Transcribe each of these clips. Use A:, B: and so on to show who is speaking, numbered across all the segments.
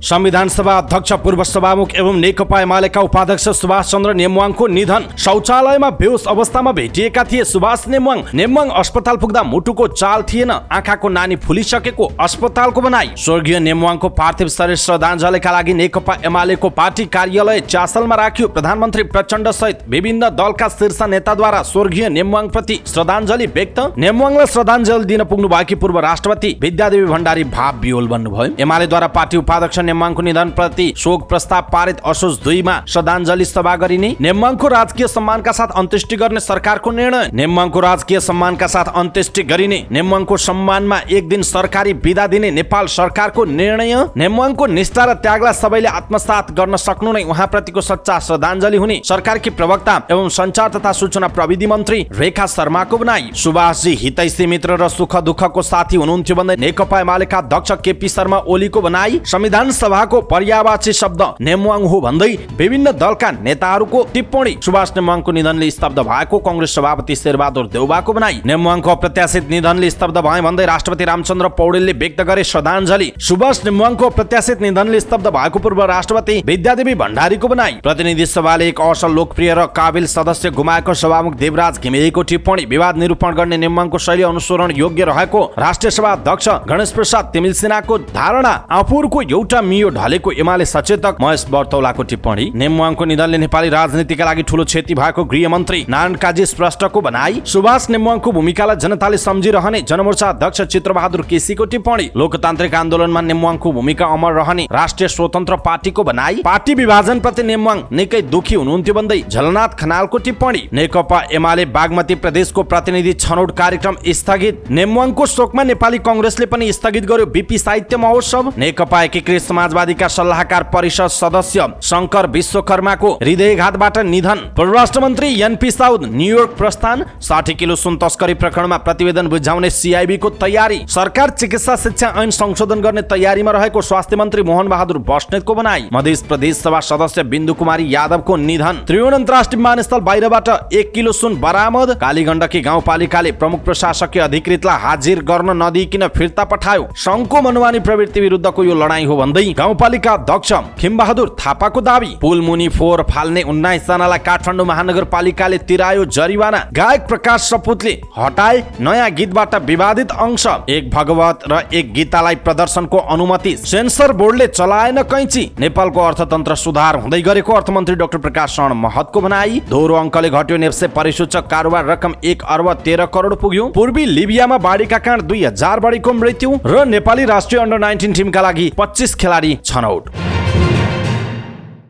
A: संविधान सभा अध्यक्ष पूर्व सभामुख एवं नेकपा एमालेका उपाध्यक्ष सुभाष चन्द्र नेमुवाङको निधन। शौचालयमा बेहोस अवस्थामा भेटिएका थिए सुभाष नेमुवाङ अस्पताल पुग्दा मुटुको चाल थिएन, आँखाको नानी फुलिसकेको अस्पतालको बनाई। स्वर्गीय नेमुवाङको पार्थिव शरीर श्रद्धाञ्जलीका लागि नेकपा एमालेको पार्टी कार्यालय च्यासलमा राखियो। प्रधानमन्त्री प्रचण्ड सहित विभिन्न दलका शीर्ष नेताद्वारा स्वर्गीय नेमुवाङ प्रति श्रद्धाञ्जली व्यक्त। नेमुवाङलाई श्रद्धाञ्जली दिन पुग्नु भएकी पूर्व राष्ट्रपति विद्यादेवी भण्डारी भाव विह्वल बन्नुभयो। एमालेद्वारा पार्टी उपाध्यक्ष नेमुवाङको निधन प्रति शोक प्रस्ताव पारित। असोज 2 मा श्रद्धाञ्जली सभा गरिने। नेमुवाङको राजकीय सम्मानका साथ अन्त्येष्टि गर्ने सरकारको निर्णय। नेमुवाङको राजकीय सम्मानका साथ अन्त्येष्टि गरिने, नेमुवाङको सम्मानमा एक दिन सरकारी बिदा दिने नेपाल सरकारको निर्णय। नेमुवाङको निष्ठा र त्यागलाई सबैले आत्मसात गर्न सक्नु नै उहाँप्रतिको सच्चा श्रद्धाञ्जली हुने सरकारकी प्रवक्ता एवं सञ्चार तथा सूचना प्रविधि मन्त्री रेखा शर्माको भनाई। सुभाषजी हितैषी मित्र र सुख दुःखको साथी हुनुहुन्थ्यो भन्दै नेकपा एमालेका अध्यक्ष केपी शर्मा ओलीको भनाई। संविधान सभाको पर्यायवाची शब्द नेमुवाङ हो भन्दै विभिन्न दलका नेताहरूको टिप्पणी। सुभाष नेमुवाङको निधनले स्तब्ध भएको कांग्रेस सभापति शेरबहादुर देउवाको भनाई। नेमुवाङको अप्रत्याशित निधनले स्तब्ध भए भन्दै राष्ट्रपति रामचन्द्र पौडेलले व्यक्त गरे श्रद्धाञ्जली। सुभाष नेमुवाङको अप्रत्याशित निधनले स्तब्ध भएको पूर्व राष्ट्रपति विद्यादेवी भण्डारीको भनाई। प्रतिनिधि सभाले एक असल लोकप्रिय र काबिल सदस्य गुमाएको सभामुख देवराज घिमिरेको टिप्पणी। विवाद निरूपण गर्ने नेमुवाङको शैली अनुसरण योग्य रहेको राष्ट्रिय सभा अध्यक्ष गणेश प्रसाद तिमिलसिनाको धारणा। आफूहरूको एउटा मियो ढलेको एमाले सचेतक महेश बर्तौलाको टिप्पणी। नेमुवाङको निधनले नेपाली राजनीतिका लागि ठूलो क्षति भएको गृहमन्त्री नारायण काजी श्रेष्ठको भनाई। सुभाष नेमुवाङको भूमिकालाई जनताले सम्झिरहने जनमोर्चा अध्यक्ष चित्रबहादुर केसीको टिप्पणी। लोकतान्त्रिक आन्दोलनमा नेमुवाङको भूमिका अमर रहने राष्ट्रिय स्वतन्त्र पार्टीको भनाई। पार्टी विभाजन प्रति नेमुवाङ निकै दुखी हुनुहुन्थ्यो भन्दै झलनाथ खनालको टिप्पणी। नेकपा एमाले बागमती प्रदेशको प्रतिनिधि छनौट कार्यक्रम स्थगित। नेमुवाङको शोकमा नेपाली कांग्रेसले पनि स्थगित गर्यो बीपी साहित्य महोत्सव। नेकपा एकीकृत समाजवादीका सल्लाहकार परिषद सदस्य शंकर विश्वकर्माको हृदयघातबाट निधन। परराष्ट्र मन्त्री एनपी साउद न्युयोर्क प्रस्थान। 60 किलो सुन तस्करी प्रकरणमा प्रतिवेदन बुझाउने सीआईबी को तयारी। सरकार चिकित्सा शिक्षा ऐन संशोधन गर्ने तयारीमा रहेको स्वास्थ्य मन्त्री मोहन बहादुर बस्नेतको भनाई। मध्य प्रदेश सभा सदस्य बिन्दु कुमारी यादवको निधन। त्रिभुवन अन्तर्राष्ट्रिय विमानस्थल बाहिरबाट 1 किलो सुन बरामद। कालीगण्डकी गाउँपालिकाले प्रमुख प्रशासकीय अधिकृतलाई हाजिर गर्न नदिइकिन फिर्ता पठायो। संघको मनमानी प्रवृत्ति विरुद्धको यो लडाईँ हो भन्दै गाउँपालिका अध्यक्ष खिमबहादुर थापाको दावी। पुल मुनि फोहोर फाल्ने 19 जनालाई काठमाडौँ महानगरपालिकाले तिरायो जरिवाना। गायक प्रकाश सपुतले हटाए नयाँ गीतबाट विवादित अंश। एक भगवत र एक गीतालाई प्रदर्शनको अनुमति। सेन्सर बोर्डले चलाएन कैंची। नेपालको अर्थतन्त्र सुधार हुँदै गरेको अर्थमन्त्री डाक्टर प्रकाश शरण महतको भनाई। दोहोरो अङ्कले घट्यो नेप्से परिसूचक कारोबार रकम 1 अर्ब 13 करोड पुग्यो। पूर्वी लिबियामा बाढीका कारण 2000 बढीको मृत्यु र नेपाली राष्ट्रिय अन्डर 19 टिमका लागि 25 खेलाडी छनौट।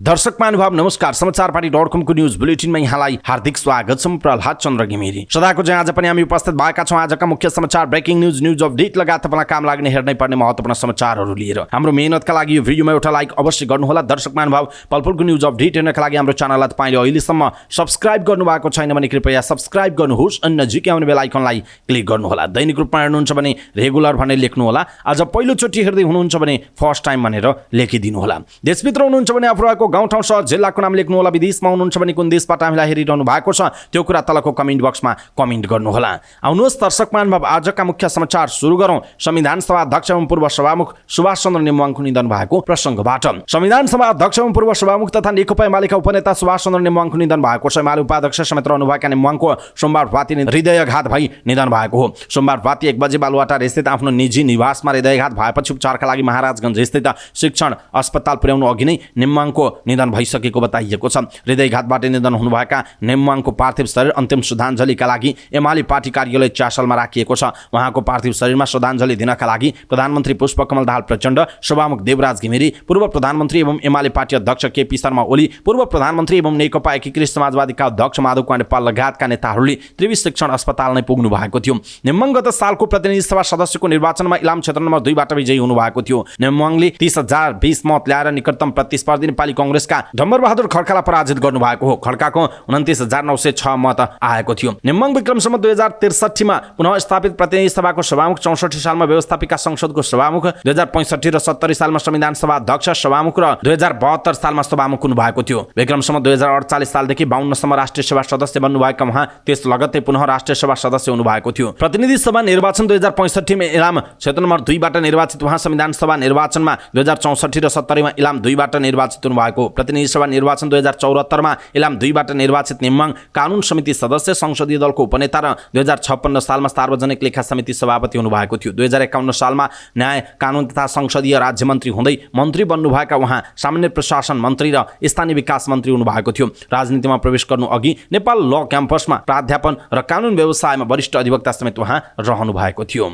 A: दर्शक महानुभाव नमस्कार। समाचार पार्टी.com को न्यूज बुलेटिनमा यहाँलाई हार्दिक स्वागत छ। प्रहलाद चन्द्र घिमिरे सदाको चाहिँ आज पनि हामी उपस्थित भएका छौँ। आजका मुख्य समाचार, ब्रेकिङ न्यूज अपडेट लगायत तपाईँलाई काम लाग्ने हेर्नै पर्ने महत्त्वपूर्ण समाचारहरू लिएर हाम्रो मेहनतका लागि यो भिडियोमा एउटा लाइक अवश्य गर्नुहोला। दर्शक महानुभाव, पलपलको न्यूज अपडेट हेर्नका लागि हाम्रो च्यानललाई तपाईँले अहिलेसम्म सब्स्क्राइब गर्नुभएको छैन भने कृपया सब्स्क्राइब गर्नुहोस् अनि नजिकै आउने बेल आइकनलाई क्लिक गर्नुहोला। दैनिक रूपमा हेर्नुहुन्छ भने रेगुलर भनेर लेख्नुहोला। आज पहिलोचोटि हेर्दै हुनुहुन्छ भने फर्स्ट टाइम भनेर लेखिदिनुहोला। देशभित्र हुनुहुन्छ भने आफूहरूको गाउँठाउँ सहर जिल्लाको नाम लेख्नुहोला। विदेशमा हुनुहुन्छ भने कुन देशबाट हामीलाई हेरिरहनु भएको छ त्यो कुरा तलको कमेन्ट बक्समा कमेन्ट गर्नुहोला। आउनुहोस् दर्शक महानुभाव, आजका मुख्य समाचार सुरु गरौँ संविधान सभा अध्यक्ष एवं पूर्व सभामुख सुभाष चन्द्र नेमुवाङको निधन भएको प्रसङ्गबाट। संविधान सभा अध्यक्ष एवं पूर्व सभामुख तथा नेकपा एमालेका उपनेता सुभाष चन्द्र नेमुवाङको निधन भएको छ। एमाले उपाध्यक्ष समेत रहनुभएका नेमुवाङको सोमबार राति हृदयघात भई निधन भएको हो। सोमबार राति 1 बजे बालुवाटार स्थित आफ्नो निजी निवासमा हृदयघात भएपछि उपचारका लागि महाराजगञ्ज स्थित शिक्षण अस्पताल पुर्याउनु अघि नै नेमुवाङको निधन भइसकेको बताइएको छ। हृदयघातबाट निधन हुनुभएका नेमुवाङको पार्थिव शरीर अन्तिम श्रद्धाञ्जलीका लागि एमाले पार्टी कार्यालय च्यासलमा राखिएको छ। उहाँको पार्थिव शरीरमा श्रद्धाञ्जली दिनका लागि प्रधानमन्त्री पुष्पकमल दाहाल प्रचण्ड, सभामुख देवराज घिमिरे, पूर्व प्रधानमन्त्री एवं एमाले पार्टी अध्यक्ष केपी शर्मा ओली, पूर्व प्रधानमन्त्री एवं नेकपा एकीकृत समाजवादीका अध्यक्ष माधव कुमार नेपाल लगायतका नेताहरूले त्रिवी शिक्षण अस्पताल नै पुग्नु भएको थियो। नेमुवाङ गत सालको प्रतिनिधि सभा सदस्यको निर्वाचनमा इलाम क्षेत्र नम्बर 2 बाट विजयी हुनुभएको थियो। नेमुवाङले 30,020 मत ल्याएर निकटतम प्रतिस्पर्धी नेपाली कांग्रेसका डम्बरबहादुर खड्कालाई पराजित गर्नुभएको हो। खड्काको 29,906 मत आएको थियो। नेमवाङ विक्रमसम्म 2063 मा पुनः स्थापित प्रतिनिधि सभाको सभामुख, 64 सालमा व्यवस्थापिका संसदको सभामुख, 2065 र 70 सालमा संविधान सभा अध्यक्ष सभामुख र 2072 सालमा सभामुख हुनुभएको थियो। विक्रमसम्म 2048 सालदेखि 52 सम्म राष्ट्रिय सभा सदस्य बन्नुभएका उहाँ त्यस लगत्तै पुनः राष्ट्रिय सभा सदस्य हुनुभएको थियो। प्रतिनिधि सभा निर्वाचन 2065 मा इलाम क्षेत्र नम्बर 2 बाट निर्वाचित उहाँ संविधान सभा निर्वाचनमा 2064 र 70 मा इलाम 2 बाट निर्वाचित हुनुभएको। प्रतिनिधि सभा निर्वाचन 2074 मा इलाम 2 बाट निर्वाचित नेमवाङ कानुन समिति सदस्य, संसदीय दलको उपनेता र 2056 सालमा सार्वजनिक लेखा समिति सभापति हुनुभएको थियो। 2051 सालमा न्याय, कानुन तथा संसदीय राज्य मन्त्री हुँदै मन्त्री बन्नुभएका उहाँ सामान्य प्रशासन मन्त्री र स्थानीय विकास मन्त्री हुनुभएको थियो। राजनीतिमा प्रवेश गर्नु अघि नेपाल ल क्याम्पसमा प्राध्यापन र कानुन व्यवसायमा वरिष्ठ अधिवक्ता समेत उहाँ रहनु भएको थियो।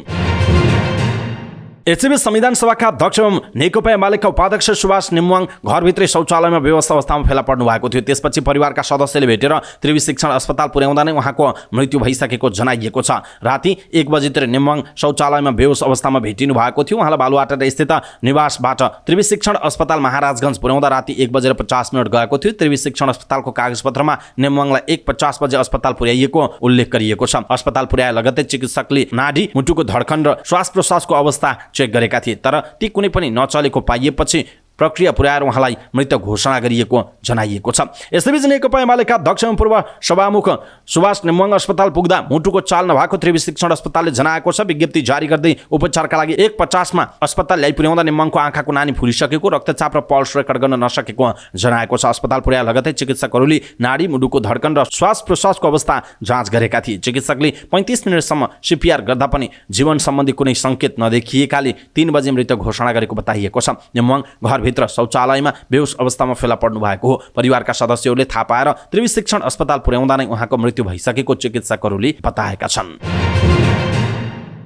A: यसैबीच संविधान सभाका अध्यक्ष एवं नेकपा एमालेका उपाध्यक्ष सुभाष नेमवाङ घरभित्रै शौचालयमा बेहोस अवस्थामा फेला पर्नु भएको थियो। त्यसपछि परिवारका सदस्यले भेटेर त्रिवी शिक्षण अस्पताल पुर्याउँदा नै उहाँको मृत्यु भइसकेको जनाइएको छ। राति 1 बजेतिर नेमवाङ शौचालयमा बेहोस अवस्थामा भेटिनु भएको थियो। उहाँलाई बालुवाटार स्थित निवासबाट त्रिवी शिक्षण अस्पताल महाराजगञ्ज पुर्याउँदा राति 1:50 गएको थियो। त्रिवी शिक्षण अस्पतालको कागजपत्रमा नेमवाङलाई 1:50 बजे अस्पताल पुर्याइएको उल्लेख गरिएको छ। अस्पताल पुर्याए लगत्तै चिकित्सकले नाडी, मुटुको धड्कन र श्वास प्रश्वासको अवस्था चेक गरेका थिए, तर ती कुनै पनि नचलेको पाइएपछि प्रक्रिया पुर्याएर उहाँलाई मृत घोषणा गरिएको जनाइएको छ। यसैबीच नेकपा एमालेका अध्यक्ष एवं पूर्व सभामुख सुभाष नेमवाङ अस्पताल पुग्दा मुटुको चाल नभएको त्रिवी शिक्षण अस्पतालले जनाएको छ। विज्ञप्ति जारी गर्दै उपचारका लागि 1:50 मा अस्पताल ल्याइ पुर्याउँदा नेमवाङको आँखाको नानी फुलिसकेको, रक्तचाप र पल्स रेकर्ड गर्न नसकेको जनाएको छ। अस्पताल पुर्याए लगत्तै चिकित्सकहरूले नाडी, मुटुको धड्कन र श्वास प्रश्वासको अवस्था जाँच गरेका थिए। चिकित्सकले 35 मिनटसम्म सीपीआर गर्दा पनि जीवन सम्बन्धी कुनै सङ्केत नदेखिएकाले 3 बजे मृत घोषणा गरेको बताइएको छ। नेमवाङ भित्र शौचालयमा बेहोस अवस्थामा फेला पर्नु भएको हो। परिवारका सदस्यहरूले थाहा पाएर त्रिवी शिक्षण अस्पताल पुर्याउँदा नै उहाँको मृत्यु भइसकेको चिकित्सकहरूले बताएका छन्।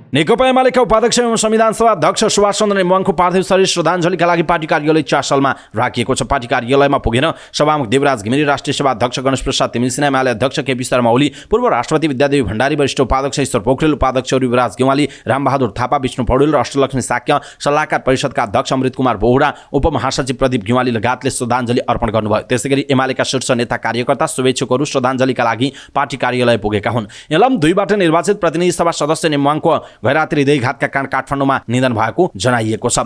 A: नेकपा एमालेका उपाध्यक्ष एवं संविधान सभा अध्यक्ष सुभाष चन्द्र नेमवाङको पार्थिव शरीर श्रद्धाञ्जलीका लागि पार्टी कार्यालय च्यासलमा राखिएको छ। पार्टी कार्यालयमा पुगेर सभामुख देवराज घिमिरे, राष्ट्रिय सभा अध्यक्ष गणेश प्रसाद तिमिल सिन्हा, एमाले अध्यक्ष केपी शर्मा ओली, पूर्व राष्ट्रपति विद्यादेवी भण्डारी, वरिष्ठ उपाध्यक्ष ईश्वर पोखरेल, उपाध्यक्ष युवराज गेवाली, रामबहादुर थापा, विष्णु पौडेल र अष्टलक्ष्मी साक्य, सल्लाहकार परिषदका अध्यक्ष अमृत कुमार बोहरा, उपमहासचिव प्रदीप गेवाली लगायतले श्रद्धाञ्जली अर्पण गर्नुभयो। त्यसैगरी एमालेका शीर्ष नेता, कार्यकर्ता, शुभेच्छुकहरू श्रद्धाञ्जलीका लागि पार्टी कार्यालय पुगेका हुन्। इलाम 2 बाट निर्वाचित प्रतिनिधि सभा सदस्य नेमवाङको गैराती हृदयघात का कारण काठमाडौँमा निधन भएको जनाइएको छ।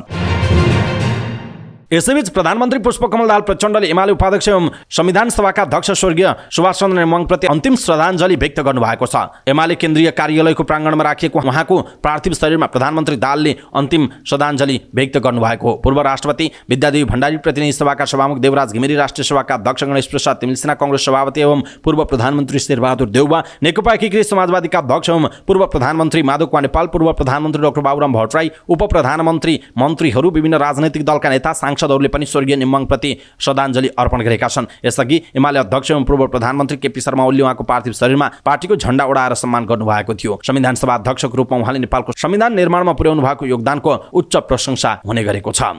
A: यसैबीच प्रधानमन्त्री पुष्पकमल दाहाल प्रचण्डले एमाले उपाध्यक्ष एवं संविधान सभाका अध्यक्ष स्वर्गीय सुभाष चन्द्र नेमवाङ प्रति अन्तिम श्रद्धाञ्जली व्यक्त गर्नुभएको छ। एमाले केन्द्रीय कार्यालयको प्राङ्गणमा राखिएको उहाँको पार्थिव शरीरमा प्रधानमन्त्री दाहालले अन्तिम श्रद्धाञ्जली व्यक्त गर्नुभएको हो। पूर्व राष्ट्रपति विद्यादेवी भण्डारी, प्रतिनिधि सभाका सभामुख देवराज घिमिरे, राष्ट्रिय सभाका अध्यक्ष गणेश प्रसाद तिमिल सिन्हा, कांग्रेस सभापति एवं पूर्व प्रधानमन्त्री शेरबहादुर देउवा, नेकपा एकीकृत समाजवादीका अध्यक्ष एवं पूर्व प्रधानमन्त्री माधव नेपाल, पूर्व प्रधानमन्त्री डाक्टर बाबुराम भट्टराई, उप प्रधानमन्त्री, मन्त्रीहरू, विभिन्न राजनैतिक दलका नेता, सांसदहरूले पनि स्वर्गीय नेमवाङ प्रति श्रद्धाञ्जली अर्पण गरेका छन्। यसअघि एमाले अध्यक्ष एवं पूर्व प्रधानमन्त्री केपी शर्मा ओलीले उहाँको पार्थिव शरीरमा पार्टीको झण्डा उडाएर सम्मान गर्नुभएको थियो। संविधान सभा अध्यक्षको रूपमा उहाँले नेपालको संविधान निर्माणमा पुर्याउनु भएको योगदानको उच्च प्रशंसा हुने गरेको छ।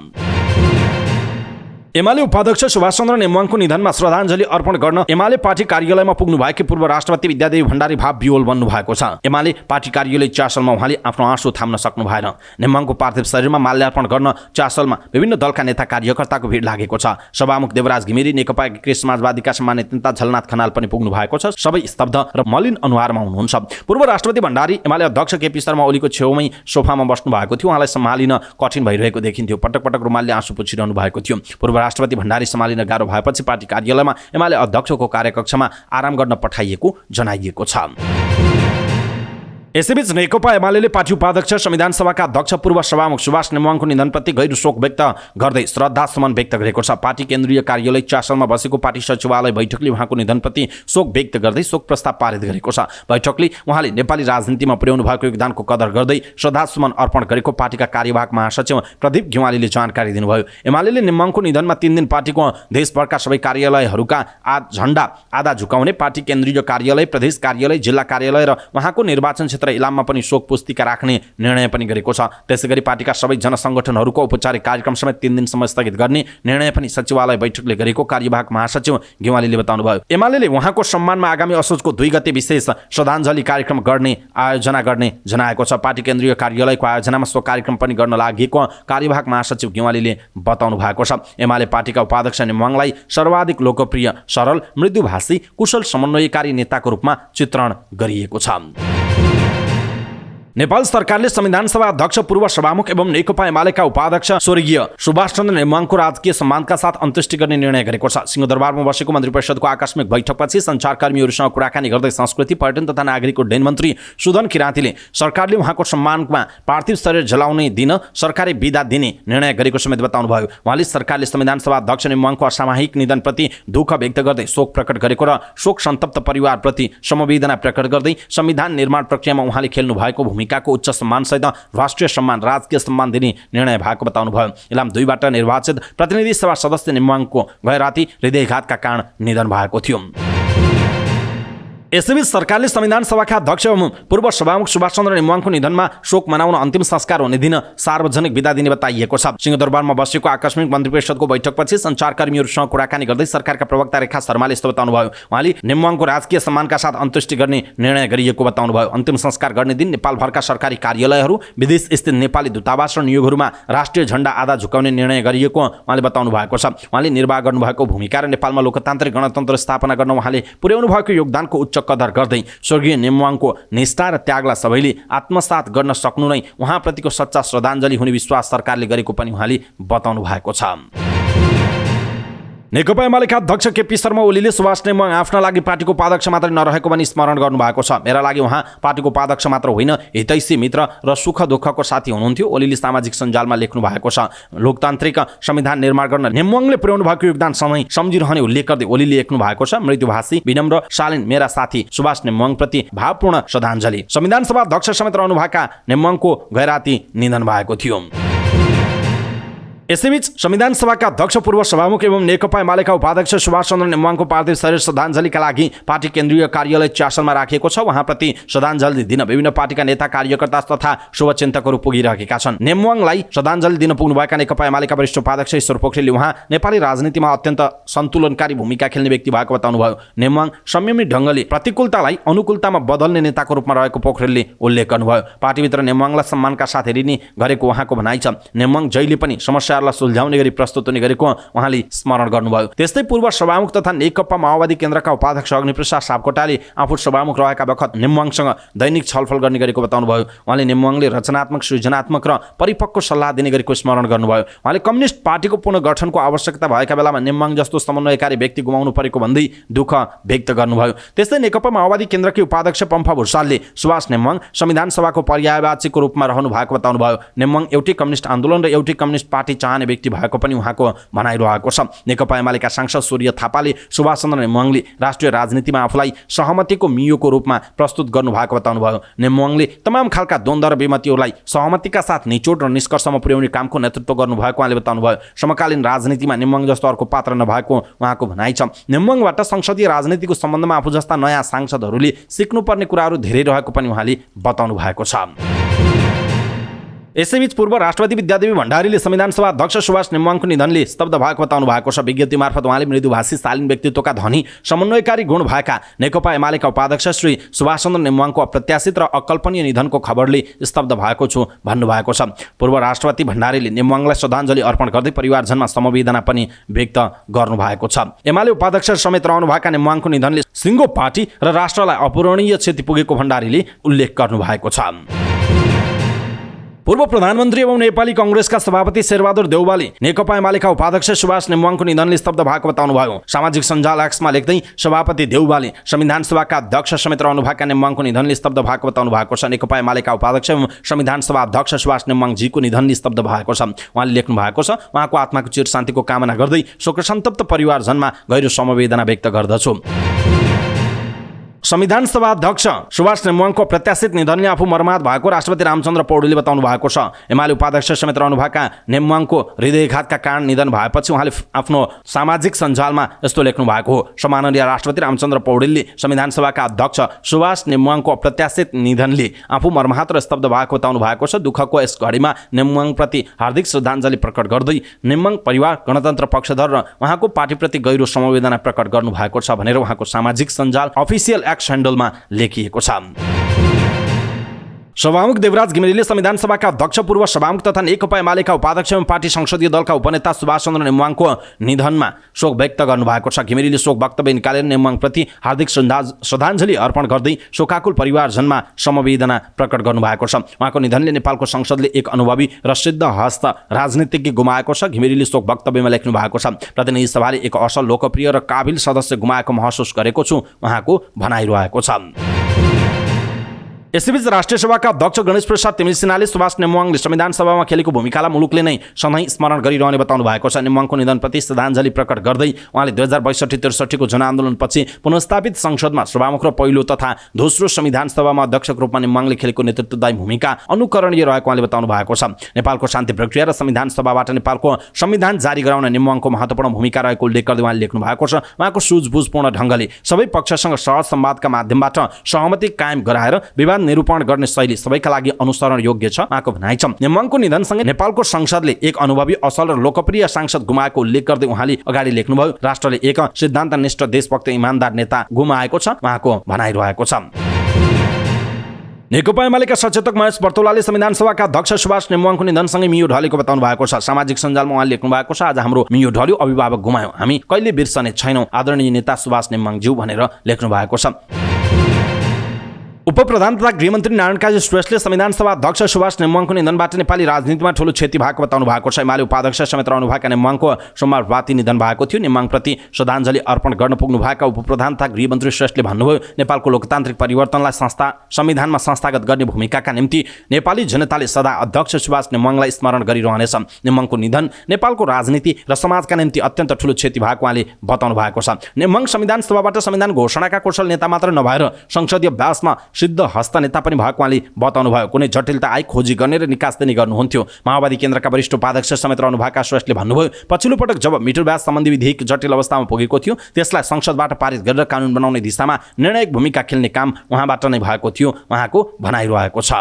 A: एमाले उपाध्यक्ष सुभाष चन्द्र नेमवाङको निधनमा श्रद्धाञ्जली अर्पण गर्न एमाले पार्टी कार्यालयमा पुग्नु भएकी पूर्व राष्ट्रपति विद्यादेवी भण्डारी भाव विह्वल बन्नु भएको छ। एमाले पार्टी कार्यालय च्यासलमा उहाँले आफ्नो आँसु थाम्न सक्नु भएन। नेमवाङको पार्थिव शरीरमा माल्यार्पण गर्न च्यासलमा विभिन्न दलका नेता, कार्यकर्ताको भिड लागेको छ। सभामुख देवराज घिमिरे, नेकपा एकीकृत समाजवादीका सम्मानित नेता झलनाथ खनाल पनि पुग्नु भएको छ। सबै स्तब्ध र मलिन अनुहारमा हुनुहुन्छ। पूर्व राष्ट्रपति भण्डारी एमाले अध्यक्ष केपी शर्मा ओलीको छेउमै सोफामा बस्नु भएको थियो। उहाँलाई सम्हालिन कठिन भइरहेको देखिन्थ्यो। पटक पटक रुमालले आँसु पुछिरहनु भएको थियो। पूर्व राष्ट्रपति भण्डारी सम्हालिन गाह्रो भएपछि पार्टी कार्यालयमा एमाले अध्यक्षको कार्यकक्षमा आराम गर्न पठाइएको जनाइएको छ। यसैबीच नेकपा एमाले पार्टी उपाध्यक्ष, संविधान सभाका अध्यक्ष, पूर्व सभामुख सुभाष नेमवाङको निधनप्रति गहिरो शोक व्यक्त गर्दै श्रद्धासुमन व्यक्त गरेको छ। पार्टी केन्द्रीय कार्यालय च्यासलमा बसेको पार्टी सचिवालय बैठकले उहाँको निधनप्रति शोक व्यक्त गर्दै शोक प्रस्ताव पारित गरेको छ। बैठकले उहाँले नेपाली राजनीतिमा पुर्याउनु भएको योगदानको कदर गर्दै श्रद्धासुमन अर्पण गरेको पार्टीका कार्यवाहक महासचिव प्रदीप गेवालीले जानकारी दिनुभयो। एमाले नेमवाङको निधनमा 3 दिन पार्टीको देशभरका सबै कार्यालयहरूका झण्डा आधा झुकाउने, पार्टी केन्द्रीय कार्यालय, प्रदेश कार्यालय, जिल्ला कार्यालय र उहाँको निर्वाचन क्षेत्र इलाममा पनि शोक पुस्तिका राख्ने निर्णय पनि गरेको छ। त्यसैगरी पार्टीका सबै जनसङ्गठनहरूको औपचारिक कार्यक्रम समेत 3 दिनसम्म स्थगित गर्ने निर्णय पनि सचिवालय बैठकले गरेको कार्यवाहक महासचिव गेवालीले बताउनुभयो। एमाले उहाँको सम्मानमा आगामी असोजको 2 गते विशेष श्रद्धाञ्जली कार्यक्रम आयोजना गर्ने जनाएको छ। पार्टी केन्द्रीय कार्यालयको आयोजनामा सो कार्यक्रम पनि गर्न लागेको कार्यवाहक महासचिव गेवालीले बताउनु भएको छ। एमाले पार्टीका उपाध्यक्ष नेमवाङलाई सर्वाधिक लोकप्रिय, सरल, मृदुभाषी, कुशल समन्वयकारी नेताको रूपमा चित्रण गरिएको छ। नेपाल सरकारले संविधान सभा अध्यक्ष, पूर्व सभामुख एवं नेकपा एमालेका उपाध्यक्ष स्वर्गीय सुभाष चन्द्र नेमवाङको राजकीय सम्मानका साथ अन्त्येष्टि गर्ने निर्णय गरेको छ। सिंहदरबारमा बसेको मन्त्री परिषदको आकस्मिक बैठकपछि सञ्चारकर्मीहरूसँग कुराकानी गर्दै संस्कृति, पर्यटन तथा नागरिक उड्डयन मन्त्री सुदन किराँतीले सरकारले उहाँको सम्मानमा पार्थिव शरीर जलाउने दिन सरकारी बिदा दिने निर्णय गरेको समेत बताउनुभयो। उहाँले सरकारले संविधान सभा अध्यक्ष नेमवाङको असामयिक निधनप्रति दुःख व्यक्त गर्दै शोक प्रकट गरेको र शोक सन्तप्त परिवारप्रति समवेदना प्रकट गर्दै संविधान निर्माण प्रक्रियामा उहाँले खेल्नु भएको भूमिकाको उच्च सम्मानसहित राष्ट्रिय सम्मान, राजकीय सम्मान दिने निर्णय भएको बताउनुभयो। इलाम 2बाट निर्वाचित प्रतिनिधि सभा सदस्य नेमवाङको गए राति हृदयघातका कारण निधन भएको थियो। यसैबीच सरकारले संविधान सभाका अध्यक्ष एवं पूर्व सभामुख सुभाष चन्द्र नेमवाङको निधनमा शोक मनाउन अन्तिम संस्कार हुने दिन सार्वजनिक बिदा दिने बताइएको छ। सिंहदरबारमा बसेको आकस्मिक मन्त्री परिषदको बैठकपछि सञ्चारकर्मीहरूसँग कुराकानी गर्दै सरकारका प्रवक्ता रेखा शर्माले यस्तो बताउनुभयो। उहाँले नेमवाङको राजकीय सम्मानका साथ अन्त्येष्टि गर्ने निर्णय गरिएको बताउनुभयो। अन्तिम संस्कार गर्ने दिन नेपालभरका सरकारी कार्यालयहरू, विदेश स्थित नेपाली दूतावास र नियोगहरूमा राष्ट्रिय झण्डा आधा झुकाउने निर्णय गरिएको उहाँले बताउनु भएको छ। उहाँले निर्वाह गर्नुभएको भूमिका र नेपालमा लोकतान्त्रिक गणतन्त्र स्थापना गर्न उहाँले पुर्याउनु भएको योगदानको उच्च कदर गर्दै स्वर्गीय नेमवाङको निष्ठा र त्यागलाई सबैले आत्मसात गर्न सक्नु नै उहाँप्रतिको सच्चा श्रद्धाञ्जली हुने विश्वास सरकारले गरेको पनि उहाँले बताउनु भएको छ। नेकपा एमालेका अध्यक्ष केपी शर्मा ओलीले सुभाष नेमवाङ आफ्ना लागि पार्टीको उपाध्यक्ष मात्रै नरहेको पनि स्मरण गर्नुभएको छ। मेरा लागि उहाँ पार्टीको उपाध्यक्ष मात्र होइन, हितैषी मित्र र सुख दुःखको साथी हुनुहुन्थ्यो। ओलीले सामाजिक सञ्जालमा लेख्नु भएको छ। लोकतान्त्रिक संविधान निर्माण गर्न नेमवाङले पुर्याउनु भएको योगदान सँगै सम्झिरहने उल्लेख गर्दै ओलीले लेख्नु भएको छ। मृदुभाषी, विनम्र, शालीन मेरा साथी सुभाष नेमवाङप्रति भावपूर्ण श्रद्धाञ्जली। संविधान सभा अध्यक्ष समेत रहनुभएका नेमवाङको गए राति निधन भएको थियो। यसैबीच संविधान सभाका अध्यक्ष, पूर्व सभामुख एवं नेकपा एमालेका उपाध्यक्ष सुभाष चन्द्र नेमवाङको पार्थिव शरीर श्रद्धाञ्जलीका लागि पार्टी केन्द्रीय कार्यालय च्यासलमा राखिएको छ। उहाँप्रति श्रद्धाञ्जली दिन विभिन्न पार्टीका नेता, कार्यकर्ता तथा शुभचिन्तकहरू पुगिरहेका छन्। नेमवाङलाई श्रद्धाञ्जली दिन पुग्नुभएका नेकपा एमालेका वरिष्ठ उपाध्यक्ष ईश्वर पोखरेलले उहाँ नेपाली राजनीतिमा अत्यन्त सन्तुलनकारी भूमिका खेल्ने व्यक्ति भएको बताउनुभयो। नेमवाङ संयमी ढङ्गले प्रतिकूलतालाई अनुकूलतामा बदल्ने नेताको रूपमा रहेको पोखरेलले उल्लेख गर्नुभयो। पार्टीभित्र नेमवाङलाई सम्मानका साथ हेरिने गरेको उहाँको भनाइ छ। नेमवाङ जहिले पनि समस्याहरूलाई सुल्झाउने गरी प्रस्तुत हुने गरेको उहाँले स्मरण गर्नुभयो। त्यस्तै पूर्व सभामुख तथा नेकपा माओवादी केन्द्रका उपाध्यक्ष अग्निप्रसाद सापकोटाले आफू सभामुख रहेका बखत नेमवाङसँग दैनिक छलफल गर्ने गरेको बताउनुभयो। उहाँले नेमवाङले रचनात्मक, सृजनात्मक र परिपक्व सल्लाह दिने गरेको स्मरण गर्नुभयो। उहाँले कम्युनिस्ट पार्टीको पुनर्गठनको आवश्यकता भएका बेलामा नेमवाङ जस्तो समन्वयकारी व्यक्ति गुमाउनु परेको भन्दै दुःख व्यक्त गर्नुभयो। त्यस्तै नेकपा माओवादी केन्द्रकी उपाध्यक्ष पम्फा भुषालले सुभाष नेमवाङ संविधान सभाको पर्यायवाचीको रूपमा रहनु भएको बताउनुभयो। नेमवाङ एउटै कम्युनिस्ट आन्दोलन र एउटै कम्युनिस्ट पार्टी चाहने व्यक्ति भएको पनि उहाँको भनाइरहेको छ। नेकपा एमालेका सांसद सूर्य थापाले सुभाष चन्द्र नेमवाङले राष्ट्रिय राजनीतिमा आफूलाई सहमतिको मियोको रूपमा प्रस्तुत गर्नुभएको बताउनुभयो। नेमवाङले तमाम खालका द्वन्द्व र विमतिहरूलाई सहमतिका साथ निचोड र निष्कर्षमा पुर्याउने कामको नेतृत्व गर्नुभएको उहाँले बताउनुभयो। समकालीन राजनीतिमा नेमवाङ जस्तो अर्को पात्र नभएको उहाँको भनाइ छ। नेमवाङबाट संसदीय राजनीतिको सम्बन्धमा आफू जस्ता नयाँ सांसदहरूले सिक्नुपर्ने कुराहरू धेरै रहेको पनि उहाँले बताउनु भएको छ। यसैबीच पूर्व राष्ट्रपति विद्यादेवी भण्डारीले संविधान सभा अध्यक्ष सुभाष नेमवाङको निधनले स्तब्ध भएको बताउनु भएको छ। विज्ञप्ति मार्फत उहाँले मृदुभाषी, शालीन व्यक्तित्वका धनी, समन्वयकारी गुण भएका नेकपा एमालेका उपाध्यक्ष श्री सुभाष चन्द्र नेमवाङको अप्रत्याशित र अकल्पनीय निधनको खबरले स्तब्ध भएको छु भन्नुभएको छ। पूर्व राष्ट्रपति भण्डारीले नेमवाङलाई श्रद्धाञ्जली अर्पण गर्दै परिवारजनमा समवेदना पनि व्यक्त गर्नुभएको छ। एमाले उपाध्यक्ष समेत रहनुभएका नेमवाङको निधनले सिङ्गो पार्टी र राष्ट्रलाई अपूरणीय क्षति पुगेको भण्डारीले उल्लेख गर्नुभएको छ। पूर्व प्रधानमन्त्री एवं नेपाली कांग्रेसका सभापति शेरबहादुर देउवाले नेकपा एमालेका उपाध्यक्ष सुभाष नेमवाङको निधनले स्तब्ध भएको बताउनुभयो। सामाजिक सञ्जाल एक्समा लेख्दै सभापति देउवाले संविधान सभाका अध्यक्ष समेत रहनुभएका नेमवाङको निधनले स्तब्ध भएको बताउनु भएको छ। नेकपा एमालेका उपाध्यक्ष एवं संविधान सभा अध्यक्ष सुभाष नेमवाङजीको निधनले स्तब्ध भएको छ। उहाँले लेख्नु भएको छ, उहाँको आत्माको चिर शान्तिको कामना गर्दै शोकसन्तप्त परिवारजनमा गहिरो समवेदना व्यक्त गर्दछु। संविधान सभा अध्यक्ष सुभाष नेमुवाङको प्रत्याशित निधनले आफू मर्माहत भएको राष्ट्रपति रामचन्द्र पौडेलले बताउनु भएको छ। एमाले उपाध्यक्ष समेत रहनुभएका नेमुवाङको हृदयघातका कारण निधन भएपछि उहाँले आफ्नो सामाजिक सञ्जालमा यस्तो लेख्नु भएको हो। सम्माननीय राष्ट्रपति रामचन्द्र पौडेलले संविधान सभाका अध्यक्ष सुभाष नेमुवाङको अप्रत्याशित निधनले आफू मर्माहत र स्तब्ध भएको बताउनु भएको छ। दुःखको यस घडीमा नेमुवाङप्रति हार्दिक श्रद्धाञ्जली प्रकट गर्दै नेमुवाङ परिवार, गणतन्त्र पक्षधर र उहाँको पार्टीप्रति गहिरो समवेदना प्रकट गर्नु भएको छ भनेर उहाँको सामाजिक सञ्जाल अफिसियल एक्स ह्यान्डलमा लेखिएको छ। सभामुख देवराज घिमिरेले संविधान सभाका अध्यक्ष, पूर्व सभामुख तथा नेकपा एमालेका उपाध्यक्ष एवं पार्टी संसदीय दलका उपनेता सुभाष चन्द्र नेमुवाङको निधनमा शोक व्यक्त गर्नुभएको छ। घिमिरेले शोक वक्तव्य निकालेर नेमुवाङप्रति हार्दिक श्रद्धाञ्जली अर्पण गर्दै शोकाकुल परिवारजनमा समवेदना प्रकट गर्नुभएको छ। उहाँको निधनले नेपालको संसदले एक अनुभवी र सिद्ध हस्त राजनीतिज्ञ गुमाएको छ। घिमिरेले शोक वक्तव्यमा लेख्नु भएको छ। प्रतिनिधि सभाले एक असल, लोकप्रिय र काबिल सदस्य गुमाएको महसुस गरेको छु, उहाँको भनाइरहेको छ। यसैबीच राष्ट्रिय सभाका अध्यक्ष गणेश प्रसाद तिमिल सिन्हाले सुभाष नेमुवाङले संविधान सभामा खेलेको भूमिकालाई मुलुकले नै सधैँ स्मरण गरिरहने बताउनु भएको छ। नेमुवाङको निधनप्रति श्रद्धाञ्जली प्रकट गर्दै उहाँले 2062-63 जनआन्दोलनपछि पुनर्स्थापित संसदमा सभामुख र पहिलो तथा दोस्रो संविधान सभामा अध्यक्षको रूपमा नेमुवाङले खेलेको नेतृत्वदायी भूमिका अनुकरणीय रहेको उहाँले बताउनु भएको छ। नेपालको शान्ति प्रक्रिया र संविधान सभाबाट नेपालको संविधान जारी गराउन नेमुवाङको महत्त्वपूर्ण भूमिका रहेको उल्लेख गर्दै उहाँले लेख्नु भएको छ। उहाँको सुझबुझपूर्ण ढङ्गले सबै पक्षसँग सहज संवादका माध्यमबाट सहमति कायम गराएर विवाद निरूपण गर्ने शैली सबैका लागि अनुसरण योग्य छ, उहाँको भनाइ छ। नेमुवाङको निधनसँगै नेपालको संसदले एक अनुभवी, असल र लोकप्रिय सांसद गुमाएको उल्लेख गर्दै उहाँले अगाडि लेख्नुभयो, राष्ट्रले एक सिद्धान्तनिष्ठ, देशभक्त, इमानदार नेता गुमाएको छ, उहाँको भनाइरहेको छ। नेकपा एमालेका सचेतक महेश बर्तौलाले संविधान सभाका अध्यक्ष सुभाष नेमुवाङको निधनसँगै मियो ढलेको बताउनु भएको छ। सामाजिक सञ्जालमा उहाँले लेख्नु भएको छ, आज हाम्रो मियो ढल्यो, अभिभावक गुमायौँ, हामी कहिले बिर्सने छैनौँ, आदरणीय नेता सुभाष नेमुवाङज्यू भनेर लेख्नु भएको छ। उपप्रधान तथा गृहमन्त्री नारायण काजी श्रेष्ठले संविधान सभा अध्यक्ष सुभाष नेमुवाङको निधनबाट नेपाली राजनीतिमा ठूलो क्षति भएको बताउनु भएको छ। एमाले उपाध्यक्ष समेत रहनुभएका नेमुवाङको सोमबार राति निधन भएको थियो। नेमुवाङप्रति श्रद्धाञ्जली अर्पण गर्न पुग्नुभएका उपप्रधान तथा गृहमन्त्री श्रेष्ठले भन्नुभयो, नेपालको लोकतान्त्रिक परिवर्तनलाई संविधानमा संस्थागत गर्ने भूमिकाका निम्ति नेपाली जनताले सदा अध्यक्ष सुभाष नेमुवाङलाई स्मरण गरिरहनेछ। नेमुवाङको निधन नेपालको राजनीति र समाजका निम्ति अत्यन्त ठूलो क्षति भएको उहाँले बताउनु भएको छ। नेमुवाङ संविधान सभाबाट संविधान घोषणाका कुशल नेता मात्र नभएर संसदीय व्यासमा सिद्ध हस्त नेता पनि भएको उहाँले बताउनु भयो। कुनै जटिलता आइ खोजी गर्ने र निकास दिने गर्नुहुन्थ्यो। माओवादी केन्द्रका वरिष्ठ उपाध्यक्ष समेत रहनुभएका श्रेष्ठले भन्नुभयो, पछिल्लो पटक जब मिटर व्यास सम्बन्धी विधेयक जटिल अवस्थामा पुगेको थियो, त्यसलाई संसदबाट पारित गरेर कानुन बनाउने दिशामा निर्णायक भूमिका खेल्ने काम उहाँबाट नै भएको थियो, उहाँको भनाइरहेको छ।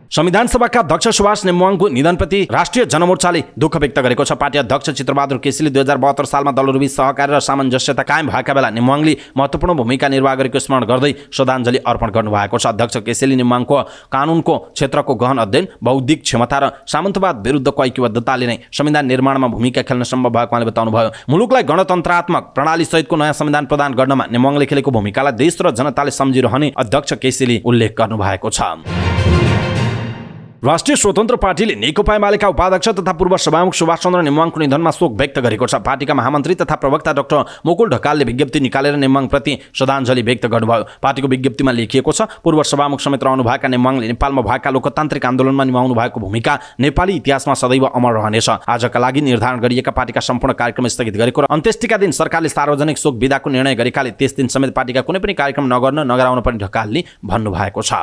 A: संविधान सभाका अध्यक्ष सुभाष नेमुवाङको निधनप्रति राष्ट्रिय जनमोर्चाले दुःख व्यक्त गरेको छ। पार्टी अध्यक्ष चित्रबहादुर केसीले 2072 सालमा दलहरूबीच सहकारी र सामञ्जस्यता कायम भएका बेला नेमुवाङले महत्त्वपूर्ण भूमिका निर्वाह गरेको स्मरण गर्दै श्रद्धाञ्जली अर्पण गर्नुभएको छ। अध्यक्ष केसीले नेमुवाङको कानुनको क्षेत्रको गहन अध्ययन, बौद्धिक क्षमता र सामन्तवाद विरुद्धको ऐक्यबद्धताले नै संविधान निर्माणमा भूमिका खेल्न सम्भव भएको उहाँले बताउनुभयो। मुलुकलाई गणतन्त्रात्मक प्रणाली सहितको नयाँ संविधान प्रदान गर्नमा नेमुवाङले खेलेको भूमिकालाई देश र जनताले सम्झिरहने अध्यक्ष केसीले उल्लेख गर्नुभएको छ। राष्ट्रिय स्वतन्त्र पार्टीले नेकपा एमालेका उपाध्यक्ष तथा पूर्व सभामुख सुभाष चन्द्र नेमुवाङको निधनमा शोक व्यक्त गरेको छ। पार्टीका महामन्त्री तथा प्रवक्ता डाक्टर मुकुल ढकालले विज्ञप्ति निकालेर नेमुवाङप्रति श्रद्धाञ्जली व्यक्त गर्नुभयो। पार्टीको विज्ञप्तिमा लेखिएको छ, पूर्व सभामुख समेत रहनुभएका नेमुवाङले नेपालमा भएका लोकतान्त्रिक आन्दोलनमा निभाउनु भएको भूमिका नेपाली इतिहासमा सदैव अमर रहनेछ। आजका लागि निर्धारण गरिएका पार्टीका सम्पूर्ण कार्यक्रम स्थगित गरेको र अन्त्येष्टिका दिन सरकारले सार्वजनिक शोक विदाको निर्णय गरेकाले त्यस दिन समेत पार्टीका कुनै पनि कार्यक्रम नगराउन पनि ढकालले भन्नुभएको छ।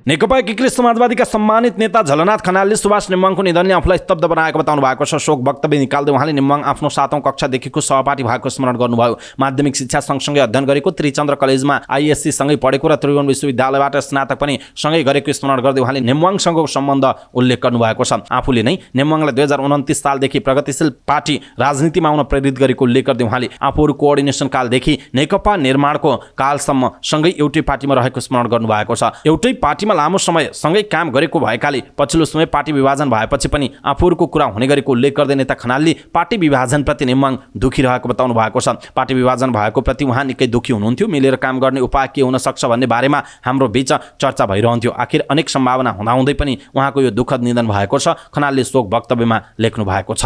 A: नेकपा एकीकृत समाजवादीका सम्मानित नेता झलनाथ खनालले सुभाष नेमुवाङको निधनले आफूलाई स्तब्ध बनाएको बताउनु भएको छ। शोक वक्तव्य निकाल्दै उहाँले नेमुवाङ आफ्नो 7औं कक्षादेखिको सहपाठी भएको स्मरण गर्नुभयो। माध्यमिक शिक्षा सँगसँगै अध्ययन गरेको, त्रिचन्द्र कलेजमा आइएससी सँगै पढेको र त्रिभुवन विश्वविद्यालयबाट स्नातक पनि सँगै गरेको स्मरण गर्दै उहाँले नेमुवाङसँगको सम्बन्ध उल्लेख गर्नुभएको छ। आफूले नै नेमुवाङलाई 2029 सालदेखि प्रगतिशील पार्टी राजनीतिमा आउन प्रेरित गरेको उल्लेख गर्दै उहाँले आफूहरू कोअर्डिनेसन कालदेखि नेकपा निर्माणको कालसम्म सँगै एउटै पार्टीमा रहेको स्मरण गर्नुभएको छ। एउटै पार्टीमा लामो समय सँगै काम गरेको भएकाले पछिल्लो समय पार्टी विभाजन भएपछि पनि आफूहरूको कुरा हुने गरेको उल्लेख गर्दै नेता खनालले पार्टी विभाजनप्रति नेमुवाङ दुखी रहेको बताउनु भएको छ। पार्टी विभाजन भएको प्रति उहाँ निकै दुखी हुनुहुन्थ्यो। मिलेर काम गर्ने उपाय के हुन सक्छ भन्ने बारेमा हाम्रो बीच चर्चा भइरहन्थ्यो। आखिर अनेक सम्भावना हुँदाहुँदै पनि उहाँको यो दुःखद निधन भएको छ, खनालले शोक वक्तव्यमा लेख्नु भएको छ।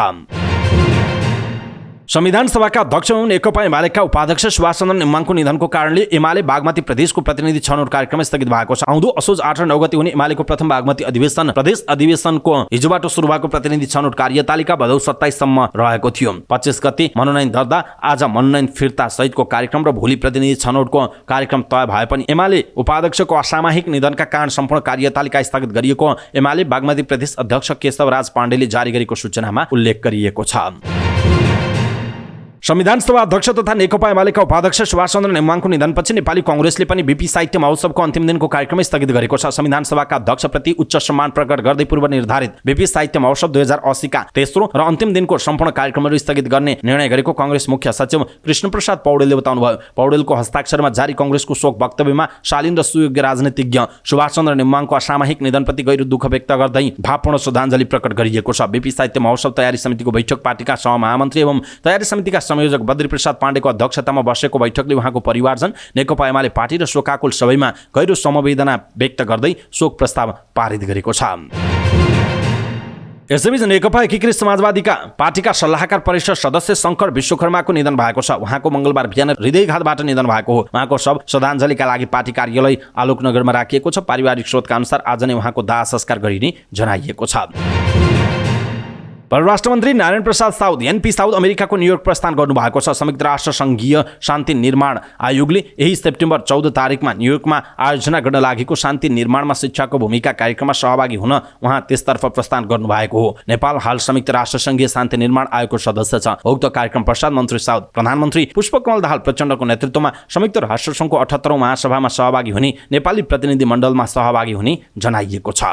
A: संविधान सभाका अध्यक्ष एवं नेकपा एमालेका उपाध्यक्ष सुभाष चन्द्र नेम्वाङको निधनको कारणले एमाले बागमती प्रदेशको प्रतिनिधि छनौट कार्यक्रम स्थगित भएको छ। आउँदो असोज 8 र 9 गते हुने एमालेको प्रथम बागमती अधिवेशन प्रदेश अधिवेशनको हिजोबाट सुरु भएको प्रतिनिधि छनौट कार्यतालिका भदौ 27 सम्म रहेको थियो। 25 गते मनोनयन दर्ता, आज मनोनयन फिर्ता सहितको कार्यक्रम र भोलि प्रतिनिधि छनौटको कार्यक्रम तय भए पनि एमाले उपाध्यक्षको असामयिक निधनका कारण सम्पूर्ण कार्यतालिका स्थगित गरिएको एमाले बागमती प्रदेश अध्यक्ष केशव राज पाण्डेले जारी गरेको सूचनामा उल्लेख गरिएको छ। संविधान सभा अध्यक्ष तथा नेकपा एमालेका उपाध्यक्ष सुभाष चन्द्र नेम्वाङको निधनपछि नेपाली कांग्रेसले पनि बीपी साहित्य महोत्सवको अन्तिम दिनको कार्यक्रम स्थगित गरेको छ। संविधान सभाका अध्यक्षप्रति उच्च सम्मान प्रकट गर्दै पूर्व निर्धारित बीपी साहित्य महोत्सव 2080 का तेस्रो र अन्तिम दिनको सम्पूर्ण कार्यक्रमहरू स्थगित गर्ने निर्णय गरेको कांग्रेस मुख्य सचिव कृष्णप्रसाद पौडेलले बताउनुभयो। पौडेलको हस्ताक्षरमा जारी कांग्रेसको शोक वक्तव्यमा शालीन र सुयोग्य राजनीतिज्ञ सुभाष चन्द्र नेम्वाङको असामयिक निधनप्रति गहिरो दुःख व्यक्त गर्दै भावपूर्ण श्रद्धाञ्जली प्रकट गरिएको छ। बीपी साहित्य महोत्सव तयारी समितिको बैठक पार्टीका सहमहामन्त्री एवं तयारी समितिका संयोजक बद्रीप्रसाद पाण्डेको अध्यक्षतामा बसेको बैठकले उहाँको परिवारजन, नेकपा एमाले पार्टी र शोकाकुल सबैमा गहिरो समवेदना व्यक्त गर्दै शोक प्रस्ताव पारित गरेको छ। यसैबीच नेकपा एकीकृत समाजवादीका पार्टीका सल्लाहकार परिषद सदस्य शङ्कर विश्वकर्माको निधन भएको छ। उहाँको मंगलबार बिहान हृदयघातबाट निधन भएको हो। उहाँको शव श्रद्धाञ्जलीका लागि पार्टी कार्यालय आलोकनगरमा राखिएको छ। पारिवारिक स्रोतका अनुसार आज नै उहाँको दाह संस्कार गरिने जनाइएको छ। परराष्ट्र मन्त्री Narayan Prasad Saud NP Saud अमेरिकाको न्युयोर्क प्रस्थान गर्नुभएको छ। संयुक्त राष्ट्र सङ्घीय शान्ति निर्माण आयोगले यही सेप्टेम्बर 14 तारिकमा न्युयोर्कमा आयोजना गर्न लागेको शान्ति निर्माणमा शिक्षाको भूमिका कार्यक्रममा सहभागी हुन उहाँ त्यसतर्फ प्रस्थान गर्नुभएको हो। नेपाल हाल संयुक्त राष्ट्र सङ्घीय शान्ति निर्माण आयोगको सदस्य छ। उक्त कार्यक्रम पश्चात मन्त्री साउद प्रधानमन्त्री पुष्पकमल दाहाल प्रचण्डको नेतृत्वमा संयुक्त राष्ट्र सङ्घको 78औं महासभामा सहभागी हुने, नेपाली प्रतिनिधि मण्डलमा सहभागी हुने जनाइएको छ।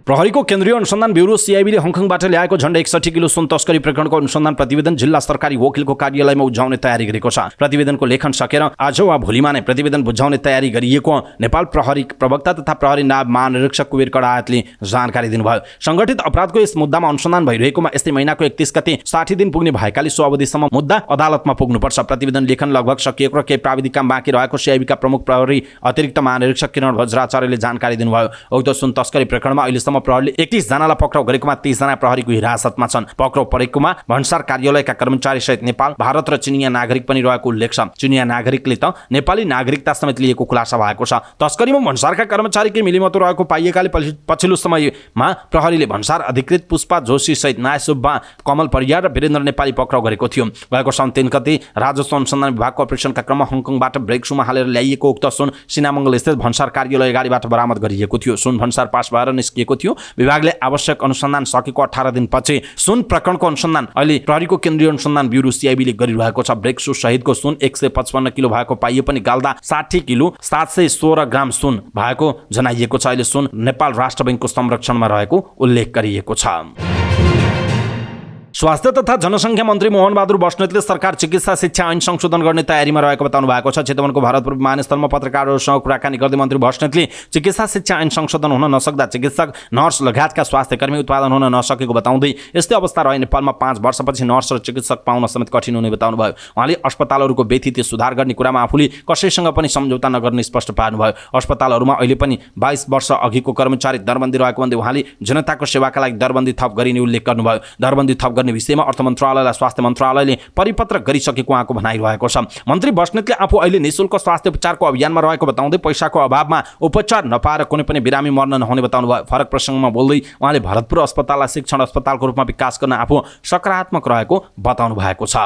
A: प्रहरीको केन्द्रीय अनुसन्धान ब्युरो सीआईबीले हङकङबाट ल्याएको झण्डै 61 किलो सुन तस्करी प्रकरणको अनुसन्धान प्रतिवेदन जिल्ला सरकारी वकिलको कार्यालयमा उझाउने तयारी गरेको छ। प्रतिवेदनको लेखन सकेर आज वा भोलिमा नै प्रतिवेदन बुझाउने तयारी गरिएको नेपाल प्रहरी प्रवक्ता तथा प्रहरी नायब महानिरीक्षक कुबेर कडायतले जानकारी दिनुभयो। संगठित अपराधको यस मुद्दामा अनुसन्धान भइरहेकोमा यस्तै महिनाको 31 गते 60 दिन पुग्ने भएकाले सो अवधिसम्म मुद्दा अदालतमा पुग्नुपर्छ। प्रतिवेदन लेखन लगभग सकिएको र केही प्राविधिक काम बाँकी रहेको सीआईबीका प्रमुख प्रहरी अतिरिक्त महानिरीक्षक किरण वज्राचार्यले जानकारी दिनुभयो। उक्त सुन तस्करी प्रकरणमा अहिलेसम्म प्रहरीले 31 जनालाई पक्राउ गरेकोमा 30 जना प्रहरीको हिरासतमा छन्। पक्राउ परेकोमा भन्सार कार्यालयका कर्मचारी सहित नेपाल, भारत र चिनिया नागरिक पनि रहेको उल्लेख छ। चिनिया नागरिकले त नेपाली नागरिकता समेत लिएको खुलासा भएको छ। तस्करीमा भन्सारका कर्मचारीकै मिलिमतो रहेको पाइएकाले पछिल्लो समयमा प्रहरीले भन्सार अधिकृत पुष्पा जोशी सहित नाय सुब्बा, कमल परियार र वीरेन्द्र नेपाली पक्राउ गरेको थियो। गएको साउन 3 गते राजस्व अनुसन्धान विभागको अपरेसनका क्रममा हङकङबाट ब्रेक सुमा हालेर ल्याइएको उक्त सुन सिनामङ्गल स्थित भन्सार कार्यालय अगाडिबाट बरामद गरिएको थियो। सुन भन्सार पास भएर निस्किएको थियो। विभागले आवश्यक अनुसन्धान सकेको 18 दिनपछि सुन प्रकरणको अनुसन्धान अहिले प्रहरीको केन्द्रीय अनुसन्धान ब्युरो सीआईबीले गरिरहेको छ। ब्रेक सु सहितको सुन 155 किलो भएको पाइए पनि गाल्दा 60 किलो 716 ग्राम सुन भएको जनाइएको छ। अहिले सुन नेपाल राष्ट्र बैंकको संरक्षणमा रहेको उल्लेख गरिएको छ। स्वास्थ्य तथा जनसङ्ख्या मन्त्री मोहन बहादुर बस्नेतले सरकार चिकित्सा शिक्षा ऐन संशोधन गर्ने तयारीमा रहेको बताउनु भएको छ। चितवनको भारतपुर विमानस्थलमा पत्रकारहरूसँग कुराकानी गर्दै मन्त्री बस्नेतले चिकित्सा शिक्षा ऐन संशोधन हुन नसक्दा चिकित्सक, नर्स लगायतका स्वास्थ्यकर्मी उत्पादन हुन नसकेको बताउँदै यस्तै अवस्था रहे नेपालमा 5 वर्षपछि नर्स र चिकित्सक पाउन समेत कठिन हुने बताउनुभयो। उहाँले अस्पतालहरूको बेथिते सुधार गर्ने कुरामा आफूले कसैसँग पनि सम्झौता नगर्ने स्पष्ट पार्नुभयो। अस्पतालहरूमा अहिले पनि 22 वर्ष अघिको कर्मचारी दरबन्दी रहेको भन्दै उहाँले जनताको सेवाका लागि दरबन्दी थप गरिने उल्लेख गर्नुभयो। दरबन्दी थप गर्ने विषयमा अर्थ मन्त्रालयलाई स्वास्थ्य मन्त्रालयले परिपत्र गरिसकेको उहाँको भनाइरहेको छ। मन्त्री बस्नेतले आफू अहिले निःशुल्क स्वास्थ्य उपचारको अभियानमा रहेको बताउँदै पैसाको अभावमा उपचार नपाएर कुनै पनि बिरामी मर्न नहुने बताउनुभयो। फरक प्रसङ्गमा बोल्दै उहाँले भरतपुर अस्पताललाई शिक्षण अस्पतालको रूपमा विकास गर्न आफू सकारात्मक रहेको बताउनु भएको छ।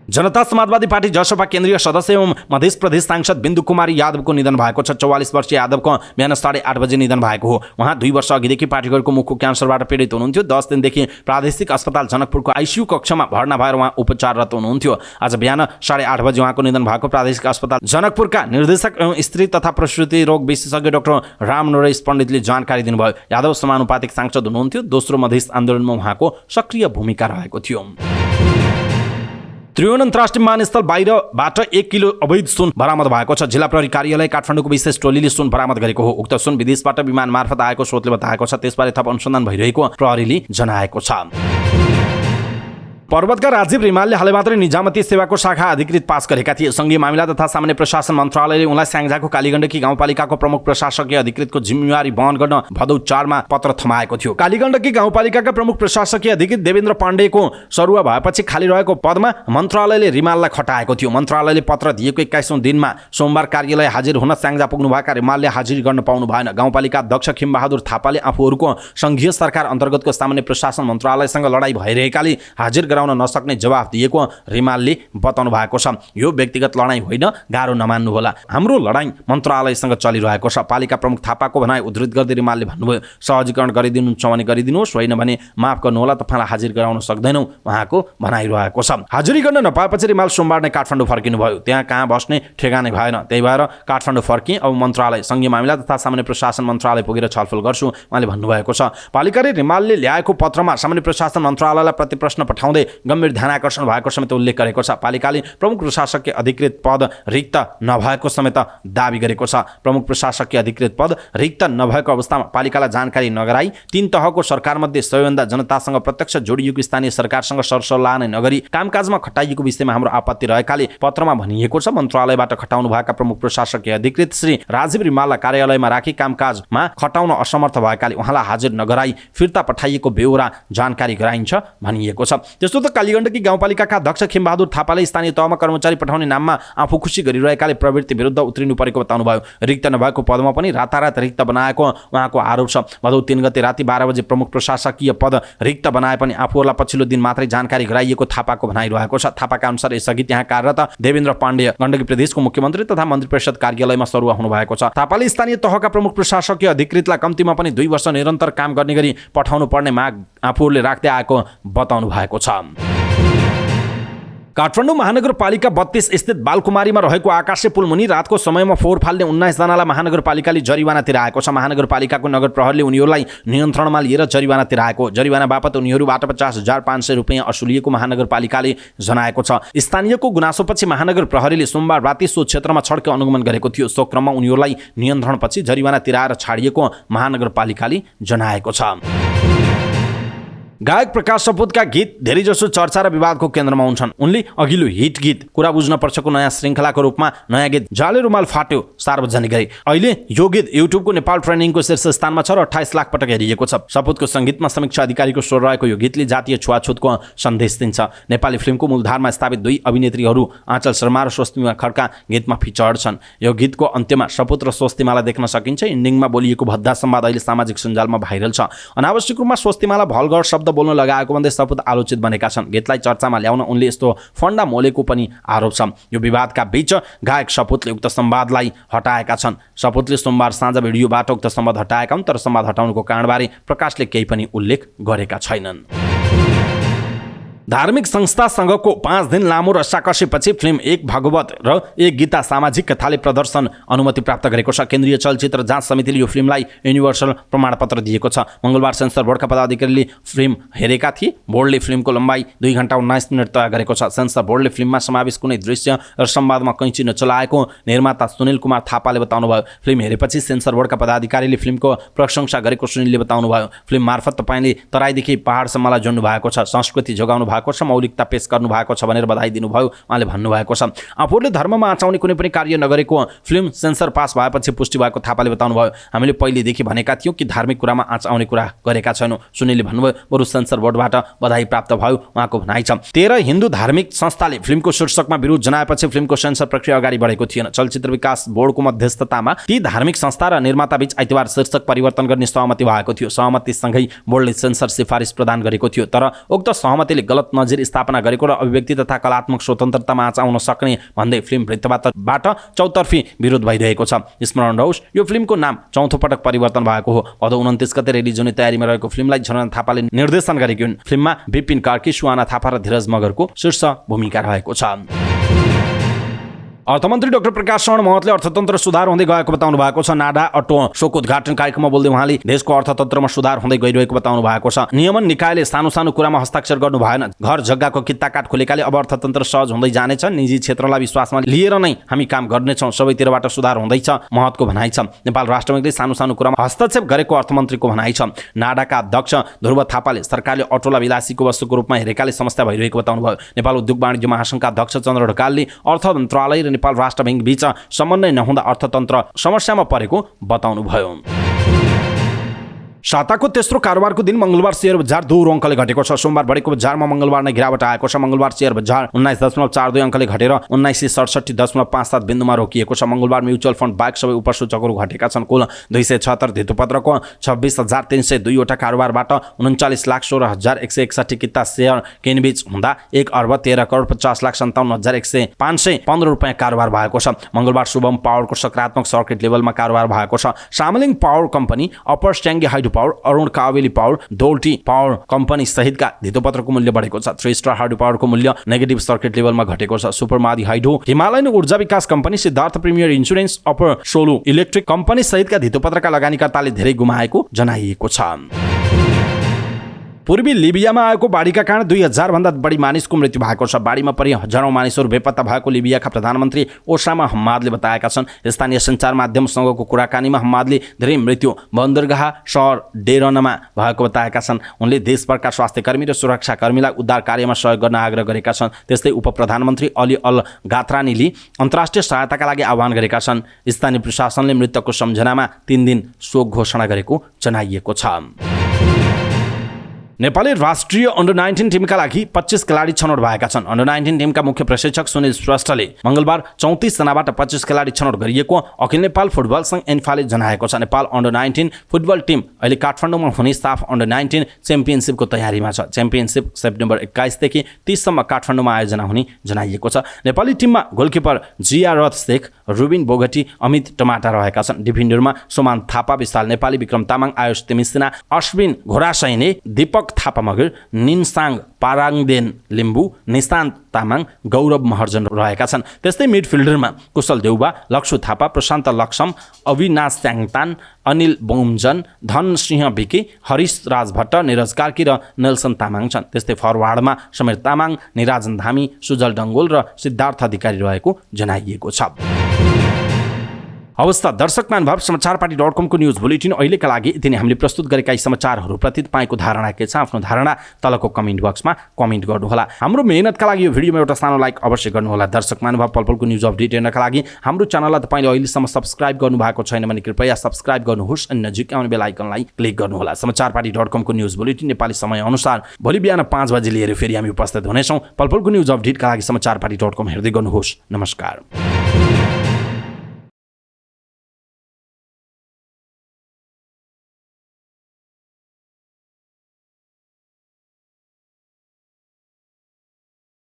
A: जनता समाजवादी पार्टी जसपा केन्द्रीय सदस्य एवं मध्य प्रदेश सांसद बिन्दु कुमारी यादवको निधन भएको छ। 44 वर्षीय यादवको बिहान 8:30 बजे निधन भएको हो। उहाँ 2 वर्ष अघिदेखि पार्टीको मुखको क्यान्सरबाट पीडित हुनुहुन्थ्यो। 10 दिनदेखि प्रादेशिक अस्पताल जनकपुरको आइसियु कक्षमा भर्ना भएर उहाँ उपचाररत हुनुहुन्थ्यो। आज बिहान 8:30 बजे उहाँको निधन भएको प्रादेशिक अस्पताल जनकपुरका निर्देशक एवं स्त्री तथा प्रसुति रोग विशेषज्ञ डाक्टर राम नरेश पण्डितले जानकारी दिनुभयो। यादव समानुपातिक सांसद हुनुहुन्थ्यो। दोस्रो मधेस आन्दोलनमा उहाँको सक्रिय भूमिका रहेको थियो। त्रिभुवन अन्तर्राष्ट्रिय विमानस्थल बाहिरबाट 1 किलो अवैध सुन बरामद भएको छ। जिल्ला प्रहरी कार्यालय काठमाडौँको विशेष टोलीले सुन बरामद गरेको हो। उक्त सुन विदेशबाट विमान मार्फत आएको स्रोतले बताएको छ। त्यसबारे थप अनुसन्धान भइरहेको प्रहरीले जनाएको छ। पर्वतका राजीव रिमालले हालै मात्रै निजामती सेवाको शाखा अधिकृत पास गरेका थिए। संघीय मामिला तथा सामान्य प्रशासन मन्त्रालयले उनलाई स्याङ्जाको कालीगण्डकी गाउँपालिकाको प्रमुख प्रशासकीय अधिकृतको जिम्मेवारी वहन गर्न भदौ 4 मा पत्र थमाएको थियो। कालीगण्डकी गाउँपालिकाका प्रमुख प्रशासकीय अधिकृत देवेन्द्र पाण्डेको सरुवा भएपछि खाली रहेको पदमा मन्त्रालयले रिमाललाई खटाएको थियो। मन्त्रालयले पत्र दिएको 21औं दिनमा सोमबार कार्यालय हाजिर हुन स्याङ्जा पुग्नुभएका रिमालले हाजिर गर्न पाउनु भएन। गाउँपालिका अध्यक्ष खिमबहादुर थापाले आफूहरूको संघीय सरकार अन्तर्गतको सामान्य प्रशासन मन्त्रालयसँग लडाई भइरहेकाले हाजिर गराउन नसक्ने जवाफ दिएको रिमालले बताउनु भएको छ। यो व्यक्तिगत लडाई होइन, गाह्रो नमान्नु होला, हाम्रो लडाई मन्त्रालयसँग चलिरहेको छ। पालिका प्रमुख थापाको भनाइ उद्धृत गर्दै रिमालले भन्नुभयो, सहजीकरण गरिदिनुहुन्छ भने गरिदिनुहोस्, होइन भने माफ गर्नुहोला, तपाईँलाई हाजिर गराउन सक्दैनौँ, उहाँको भनाइरहेको छ। हाजिरी गर्न नपाएपछि रिमाल सोमबार नै काठमाडौँ फर्किनुभयो। त्यहाँ कहाँ बस्ने ठेगानै भएन, त्यही भएर काठमाडौँ फर्किए। अब मन्त्रालय संघीय मामिला तथा सामान्य प्रशासन मन्त्रालय पुगेर छलफल गर्छु उहाँले भन्नुभएको छ। पालिकाले रिमालले ल्याएको पत्रमा सामान्य प्रशासन मन्त्रालयलाई प्रतिप्रश्न पठाउँदै गम्भीर ध्यानाकर्षण भएको समेत उल्लेख गरेको छ। पालिकाले प्रमुख प्रशासकीय अधिकृत पद रिक्त नभएको समेत दाबी गरेको छ। प्रमुख प्रशासकीय अधिकृत पद रिक्त नभएको अवस्थामा पालिकालाई जानकारी नगराई 3 तहको सरकारमध्ये सबैभन्दा जनतासँग प्रत्यक्ष जोडिएको स्थानीय सरकारसँग सरसल्लाह नै नगरी कामकाजमा खटाइएको विषयमा हाम्रो आपत्ति रहेकाले पत्रमा भनिएको छ। मन्त्रालयबाट खटाउनु भएका प्रमुख प्रशासकीय अधिकृत श्री राजीव रिमाललाई कार्यालयमा राखी कामकाजमा खटाउन असमर्थ भएकाले उहाँलाई हाजिर नगराई फिर्ता पठाइएको बेहोरा जानकारी गराइन्छ भनिएको छ। त्यस्तो त कालीगण्डकी गाउँपालिकाका अध्यक्ष खिमबहादुर थापाले स्थानीय तहमा कर्मचारी पठाउने नाममा आफू खुसी गरिरहेकाले प्रवृत्ति विरुद्ध उत्रिनु परेको बताउनुभयो। रिक्त नभएको पदमा पनि रातारात रिक्त बनाएको उहाँको आरोप छ। भदौ 3 गते राति 12 बजे प्रमुख प्रशासकीय पद रिक्त बनाए पनि आफूहरूलाई पछिल्लो दिन मात्रै जानकारी गराइएको थापाको भनाइरहेको छ। थापाका अनुसार यसअघि त्यहाँ कार्यरत देवेन्द्र पाण्डे गण्डकी प्रदेशको मुख्यमन्त्री तथा मन्त्री परिषद कार्यालयमा सरुवा हुनुभएको छ। थापाले स्थानीय तहका प्रमुख प्रशासकीय अधिकृतलाई कम्तीमा पनि 2 वर्ष निरन्तर काम गर्ने गरी पठाउनु पर्ने माग आफूहरूले राख्दै आएको बताउनु भएको छ। काठमाडौँ महानगरपालिका 32 स्थित बालकुमारीमा रहेको आकाशे पुल मुनि रातको समयमा फोहोर फाल्ने 19 जनालाई महानगरपालिकाले जरिवाना तिराएको छ। महानगरपालिकाको नगर प्रहरीले उनीहरूलाई नियन्त्रणमा लिएर जरिवाना तिराएको। जरिवाना बापत उनीहरूबाट 50,500 रुपियाँ असुलिएको महानगरपालिकाले जनाएको छ। स्थानीयको गुनासोपछि महानगर प्रहरीले सोमबार राति सो क्षेत्रमा छड्के अनुगमन गरेको थियो। सो क्रममा उनीहरूलाई नियन्त्रणपछि जरिवाना तिराएर छाडिएको महानगरपालिकाले जनाएको छ। गायक प्रकाश सपुतका गीत धेरैजसो चर्चा र विवादको केन्द्रमा हुन्छन्। उनले अघिल्लो हिट गीत कुरा बुझ्न पर्छको नयाँ श्रृङ्खलाको रूपमा नयाँ गीत जाले रुमाल फाट्यो सार्वजनिक गरे। अहिले यो गीत युट्युबको नेपाल ट्रेन्डिङको शीर्ष स्थानमा छ र 28 लाख पटक हेरिएको छ। सपुतको सङ्गीतमा समीक्षा अधिकारीको स्वर रहेको यो गीतले जातीय छुवाछुतको सन्देश दिन्छ। नेपाली फिल्मको मूलधारमा स्थापित 2 अभिनेत्रीहरू आँचल शर्मा र स्वस्तिमा खड्का गीतमा फिचर्ड छन्। यो गीतको अन्त्यमा सपुत र स्वस्तिमालाई देख्न सकिन्छ। इन्डिङमा बोलिएको भद्दा संवाद अहिले सामाजिक सञ्जालमा भाइरल छ। अनावश्यक रूपमा स्वस्तिमालाई भल्गर शब्द बोल्न लगाएको भन्दै सपुत आलोचित बनेका छन्। गीतलाई चर्चामा ल्याउन उनले यस्तो फन्डा मोलेको पनि आरोप छ। यो विवादका बीच गायक सपुतले उक्त संवादलाई हटाएका छन्। सपुतले सोमबार साँझ भिडियोबाट उक्त संवाद हटाएका हुन्, तर संवाद हटाउनुको कारणबारे प्रकाशले केही पनि उल्लेख गरेका छैनन्। धार्मिक संस्थासँगको 5 दिन लामो रस्साकसीपछि फिल्म एक भागवत र एक गीता सामाजिक कथाले प्रदर्शन अनुमति प्राप्त गरेको छ। केन्द्रीय चलचित्र जाँच समितिले यो फिल्मलाई युनिभर्सल प्रमाणपत्र दिएको छ। मङ्गलबार सेन्सर बोर्डका पदाधिकारीले फिल्म हेरेका थिए। बोर्डले फिल्मको लम्बाइ 2 घण्टा 19 मिनट तय गरेको छ। सेन्सर बोर्डले फिल्ममा समावेश कुनै दृश्य र संवादमा कैँची नचलाएको निर्माता सुनिल कुमार थापाले बताउनुभयो। फिल्म हेरेपछि सेन्सर बोर्डका पदाधिकारीले फिल्मको प्रशंसा गरेको सुनिलले बताउनुभयो। फिल्म मार्फत तपाईँले तराईदेखि पहाडसम्मलाई जोड्नु भएको छ, संस्कृति जोगाउनु भएको छ, मौलिकता पेश गर्नु भएको छ भनेर बधाई दिनुभयो। उहाँले भन्नुभएको छ आफूले धर्ममा आँचाउने कुनै पनि कार्य नगरेको फिल्म सेन्सर पास भएपछि पुष्टि भएको थापाले बताउनुभयो। हामीले पहिलेदेखि भनेका थियौँ कि धार्मिक कुरामा आँचाउने कुरा गरेका छैनौँ। सुनिलले भन्नुभयो बरु सेन्सर बोर्डबाट बधाई प्राप्त भयो उहाँको भनाइ छ। 13 हिन्दू धार्मिक संस्थाले फिल्मको शीर्षकमा विरोध जनाएपछि फिल्मको सेन्सर प्रक्रिया अगाडि बढेको थिएन। चलचित्र विकास बोर्डको मध्यस्थतामा ती धार्मिक संस्था र निर्माता बीच आइतबार शीर्षक परिवर्तन गर्ने सहमति भएको थियो। सहमतिसँगै बोर्डले सेन्सर सिफारिस प्रदान गरेको थियो, तर उक्त सहमतिले गलत नजिर स्थापना गरेको र अभिव्यक्ति तथा कलात्मक स्वतन्त्रतामा आँचाउन सक्ने भन्दै फिल्म वृत्तबाट चौतर्फी विरोध भइरहेको छ। स्मरण रहोस् यो फिल्मको नाम चौथो पटक परिवर्तन भएको हो। भदौ 29 गते रिलिज हुने तयारीमा रहेको फिल्मलाई झरना थापाले निर्देशन गरेकी हुन्। फिल्ममा विपिन कार्की, सुहाना थापा र धीरज मगरको शीर्ष भूमिका रहेको छ। अर्थमन्त्री डाक्टर प्रकाश शरण महतले अर्थतन्त्र सुधार हुँदै गएको बताउनु भएको छ। नाडा अटो सोको उद्घाटन कार्यक्रममा बोल्दै उहाँले देशको अर्थतन्त्रमा सुधार हुँदै गइरहेको बताउनु भएको छ। नियमन निकायले सानो सानो कुरामा हस्ताक्षर गर्नु भएन। घर जग्गाको कित्ताकाट खोलेकाले अब अर्थतन्त्र सहज हुँदै जानेछ। निजी क्षेत्रलाई विश्वासमा लिएर नै हामी काम गर्नेछौँ। सबैतिरबाट सुधार हुँदैछ, महतको भनाइ छ। नेपाल राष्ट्र बैङ्कले सानो सानो कुरामा हस्तक्षेप गरेको अर्थमन्त्रीको भनाइ छ। नाडाका अध्यक्ष ध्रुव थापाले सरकारले अटोलाई विलासीको वस्तुको रूपमा हेरेकाले समस्या भइरहेको बताउनु भयो। नेपाल उद्योग वाणिज्य महासङ्घका अध्यक्ष चन्द्र ढकालले अर्थ मन्त्रालय र नेपाल राष्ट्र बैङ्क बीच समन्वय नहुँदा अर्थतन्त्र समस्यामा परेको बताउनु भयो। साताको तेस्रो कारोबारको दिन मंगलबार शेयर बजार 2 अङ्कले घटेको छ। सोमबार बढेको बजारमा मंगलबार नै गिरावट आएको छ। मंगलबार शेयर बजार 19.42 अङ्कले घटेर 1967.57 बिन्दुमा रोकिएको छ। मंगलबार म्युचुअल फन्ड बाहेक सबै उपसूचकहरू घटेका छन्। कुल 276 धितोपत्रको 26,302 वटा कारोबारबाट 39,16,161 किता शेयर किनबेच हुँदा 1,13,50,57,115 रुपैयाँ कारोबार भएको छ। मंगलबार शुभम पावरको सकारात्मक सर्किट लेभलमा कारोबार भएको छ। Samling power company, upper Syange hydro power, Arun Kabeli power, Dolti power company सहितका धितोपत्रको मूल्य बढेको छ। 3 स्टार हाइड्रो पावरको मूल्य नेगेटिभ सर्किट लेभलमा घटेको छ। सुपरमादी हाइड्रो, हिमालयन ऊर्जा विकास कम्पनी, सिद्धार्थ प्रिमियर इन्स्योरेन्स, अपर सोलो इलेक्ट्रिक कम्पनी सहितका धितोपत्रका लगानीकर्ताले धेरै गुमाएको जनाइएको छ। पूर्वी लिबियामा आएको बाढीका कारण 2000 भन्दा बढी मानिसको मृत्यु भएको छ। बाढीमा परि हजारौं मानिसहरू बेपत्ता भएको लिबियाका प्रधानमन्त्री ओसामा हम्मादले बताएका छन्। स्थानीय सञ्चार माध्यमसँगको कुराकानीमा हम्मादले धेरै मृत्यु बन्दरगाह सहर डेरनमा भएको बताएका छन्। उनले देशभरका स्वास्थ्यकर्मी र सुरक्षाकर्मीलाई उद्धार कार्यमा सहयोग गर्न आग्रह गरेका छन्। त्यस्तै उपप्रधानमन्त्री अली अल गात्रानीले अन्तर्राष्ट्रिय सहायताका लागि आह्वान गरेका छन्। स्थानीय प्रशासनले मृतकको सम्झनामा 3 दिन शोक घोषणा गरेको जनाइएको छ। नेपाली राष्ट्रिय अन्डर 19 टिमका लागि 25 खेलाडी छनौट भएका छन्। अन्डर 19 टिमका मुख्य प्रशिक्षक सुनिल श्रेष्ठले मंगलबार 34 जनाबाट 25 खेलाडी छनौट गरिएको अखिल नेपाल फुटबल संघ एन्फाले जनाएको छ। नेपाल अन्डर 19 फुटबल टिम अहिले काठमाडौँमा हुने साफ अन्डर 19 च्याम्पियनसिपको तयारीमा छ। च्याम्पियनसिप सेप्टेम्बर 21 देखि 30 सम्म काठमाडौँमा आयोजना हुने जनाइएको छ। नेपाली टिममा गोलकिपर जिया रथ शेख, रुबिन बोगटी, अमित टमाटा रहेका छन्। डिफेन्डरमा सोमान थापा, विशाल नेपाली, विक्रम तामाङ, आयुष तिमिसिना, अश्विन घोरासैने, दीपक थापा मगर, निन्साङ पाराङदेन लिम्बू, निशान्त तामाङ, गौरव महर्जन रहेका छन्। त्यस्तै मिडफिल्डरमा कुशल देउबा, लक्ष्य थापा, प्रशान्त लक्ष्म, अविनाश स्याङतान, अनिल बोमजन, धन सिंह विकी, हरिश राज भट्ट, निरज कार्की र नेल्सन तामाङ छन्। त्यस्तै फरवार्डमा समीर तामाङ, निराजन धामी, सुजल डङ्गोल र सिद्धार्थ अधिकारी रहेको जनाइएको छ। अवस्था दर्शक महानुभाव, समाचारपाटी.com को न्युज बुलेटिन अहिलेका लागि यति नै। हामीले प्रस्तुत गरेका यी समाचारहरूप्रति तपाईँको धारणा के छ? आफ्नो धारणा तलको कमेन्ट बक्समा कमेन्ट गर्नुहोला। हाम्रो मेहनतका लागि यो भिडियोमा एउटा सानो लाइक अवश्य गर्नुहोला। दर्शक महानुभाव, पलपलको न्युज अपडेट हेर्नका लागि हाम्रो च्यानललाई तपाईँले अहिलेसम्म सब्स्क्राइब गर्नुभएको छैन भने कृपया सब्स्क्राइब गर्नुहोस् अनि नजिकै आउने बेल आइकनलाई क्लिक गर्नुहोला। समाचारपाटी.com को न्युज बुलेटिन नेपाली समय अनुसार भोलि बिहान 5 बजे लिएर फेरि हामी उपस्थित हुनेछौँ। पलपलको न्युज अपडेटका लागि समाचारपाटी.com हेर्दै गर्नुहोस्। नमस्कार।